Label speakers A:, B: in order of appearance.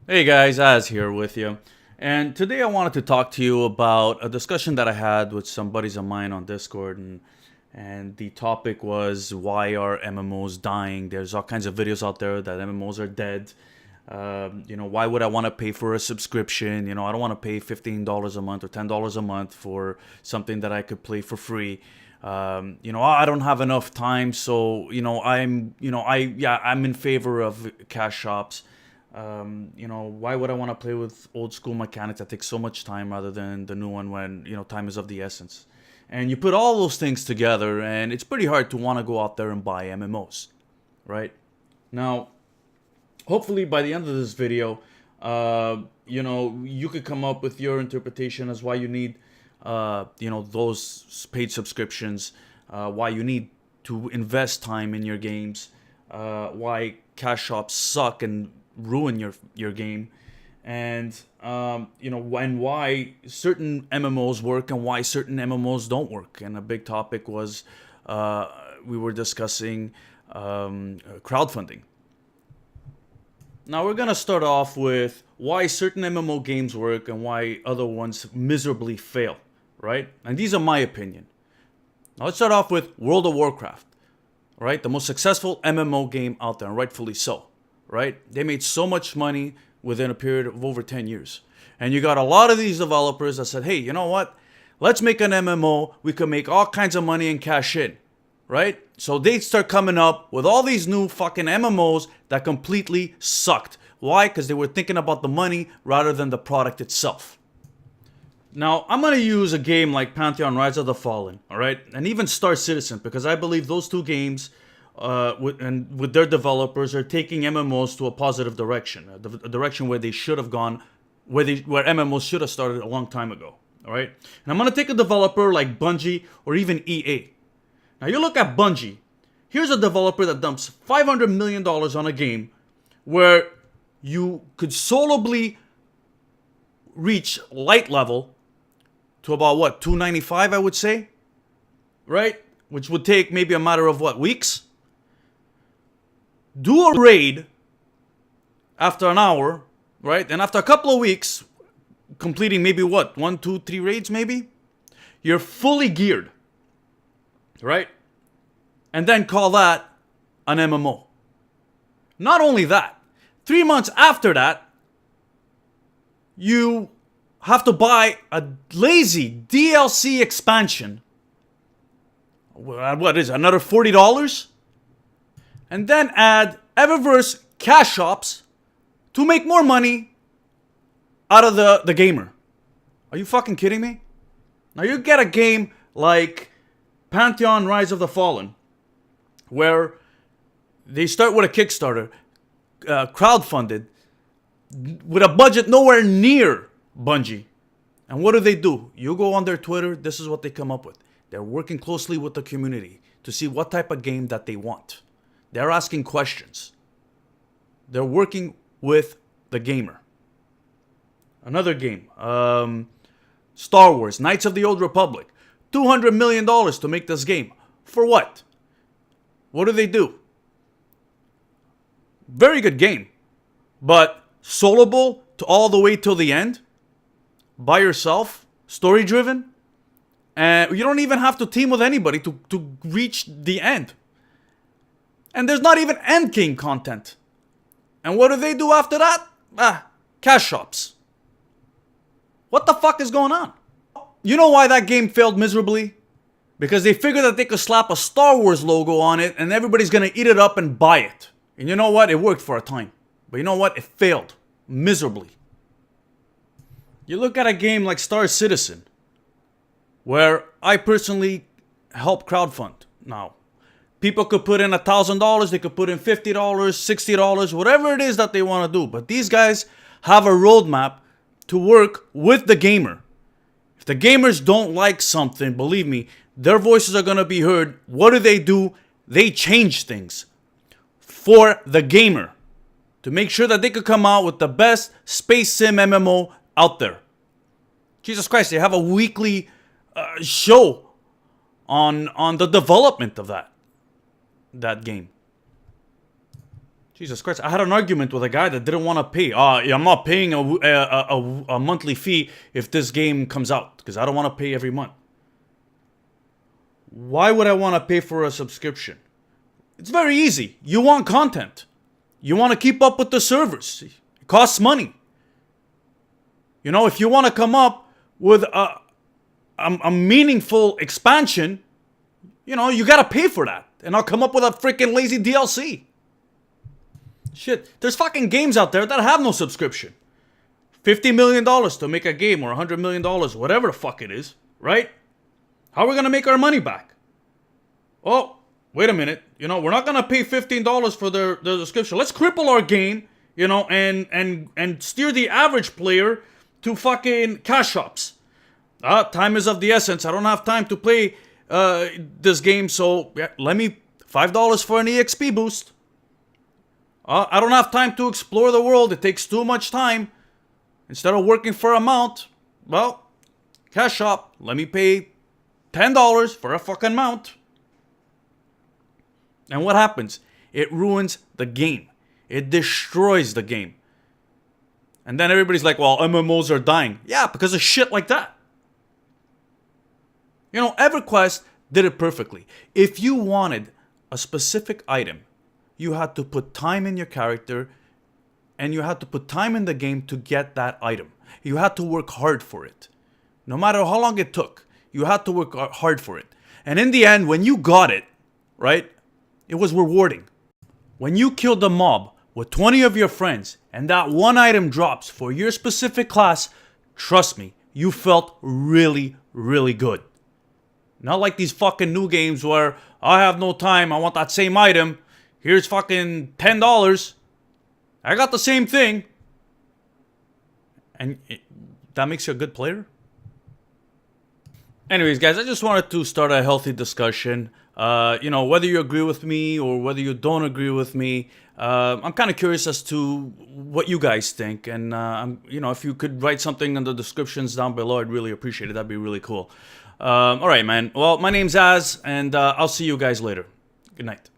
A: Hey guys, Az here with you. And today I wanted to talk to you about a discussion that I had with some buddies of mine on Discord, and the topic was, why are MMOs dying? There's all kinds of videos out there that MMOs are dead. Why would I want to pay for a subscription? I don't want to pay $15 a month or $10 a month for something that I could play for free. I don't have enough time, so I'm in favor of cash shops. Why would I want to play with old school mechanics that take so much time rather than the new one when, time is of the essence? And you put all those things together, and it's pretty hard to want to go out there and buy MMOs, right? Now, hopefully by the end of this video, you could come up with your interpretation as why you need, those paid subscriptions, why you need to invest time in your games, why cash shops suck and ruin your game, and and why certain MMOs work and why certain MMOs don't work. And a big topic was we were discussing crowdfunding. Now we're gonna start off with why certain MMO games work and why other ones miserably fail, right? And these are my opinion. Now let's start off with World of Warcraft, right? The most successful MMO game out there, and rightfully so, right? They made so much money within a period of over 10 years. And you got a lot of these developers that said, hey, you know what? Let's make an MMO. We could make all kinds of money and cash in, right? So they start coming up with all these new fucking MMOs that completely sucked. Why? Because they were thinking about the money rather than the product itself. Now, I'm going to use a game like Pantheon Rise of the Fallen, all right? And even Star Citizen, because I believe those two games with their developers are taking MMOs to a positive direction, a direction where they should have gone, where MMOs should have started a long time ago, all right? And I'm going to take a developer like Bungie or even EA. Now, you look at Bungie. Here's a developer that dumps $500 million on a game where you could solely reach light level to about, what, 295, I would say, right? Which would take maybe a matter of, what, weeks? Do a raid after an hour, right? And after a couple of weeks, completing maybe, what, 1, 2, 3 raids maybe? You're fully geared, right? And then call that an MMO. Not only that, 3 months after that, you have to buy a lazy DLC expansion. What is it, another $40? And then add Eververse cash shops to make more money out of the gamer. Are you fucking kidding me? Now you get a game like Pantheon Rise of the Fallen, where they start with a Kickstarter, crowdfunded, with a budget nowhere near Bungie. And what do? You go on their Twitter, this is what they come up with. They're working closely with the community to see what type of game that they want. They're asking questions. They're working with the gamer. Another game, Star Wars, Knights of the Old Republic. $200 million to make this game. For what? What do? Very good game. But soloable to all the way till the end? By yourself? Story driven? And you don't even have to team with anybody to reach the end. And there's not even end game content. And what do after that? Cash shops. What the fuck is going on? You know why that game failed miserably? Because they figured that they could slap a Star Wars logo on it and everybody's gonna eat it up and buy it. And you know what? It worked for a time. But you know what? It failed miserably. You look at a game like Star Citizen, where I personally help crowdfund. Now, people could put in $1,000, they could put in $50, $60, whatever it is that they want to do. But these guys have a roadmap to work with the gamer. If the gamers don't like something, believe me, their voices are going to be heard. What do? They change things for the gamer to make sure that they could come out with the best space sim MMO out there. Jesus Christ, they have a weekly show on the development of that game. Jesus Christ, I had an argument with a guy that didn't want to pay. I'm not paying a monthly fee if this game comes out because I don't want to pay every month. Why would I want to pay for a subscription? It's very easy. You want content. You want to keep up with the servers. It costs money. You know, if you want to come up with a meaningful expansion, you know, you got to pay for that. And I'll come up with a freaking lazy DLC. Shit, there's fucking games out there that have no subscription. $50 million to make a game or $100 million, whatever the fuck it is, right? How are we going to make our money back? Oh, wait a minute. You know, we're not going to pay $15 for their subscription. Let's cripple our game, you know, and steer the average player to fucking cash shops. Time is of the essence. I don't have time to play this game, so yeah, let me $5 for an EXP boost. I don't have time to explore the world. It takes too much time. Instead of working for a mount, well, cash shop, let me pay $10 for a fucking mount. And what happens? It ruins the game. It destroys the game. And then everybody's like, well, MMOs are dying. Yeah, because of shit like that. You know, EverQuest did it perfectly. If you wanted a specific item, you had to put time in your character and you had to put time in the game to get that item. You had to work hard for it. No matter how long it took, you had to work hard for it. And in the end, when you got it, right, it was rewarding. When you killed a mob with 20 of your friends and that one item drops for your specific class, trust me, you felt really, really good. Not like these fucking new games where I have no time, I want that same item. Here's fucking $10. I got the same thing. And that makes you a good player? Anyways, guys, I just wanted to start a healthy discussion. You know, whether you agree with me or whether you don't agree with me, I'm kind of curious as to what you guys think. And, you know, if you could write something in the descriptions down below, I'd really appreciate it. That'd be really cool. All right, man. Well, my name's Az, and I'll see you guys later. Good night.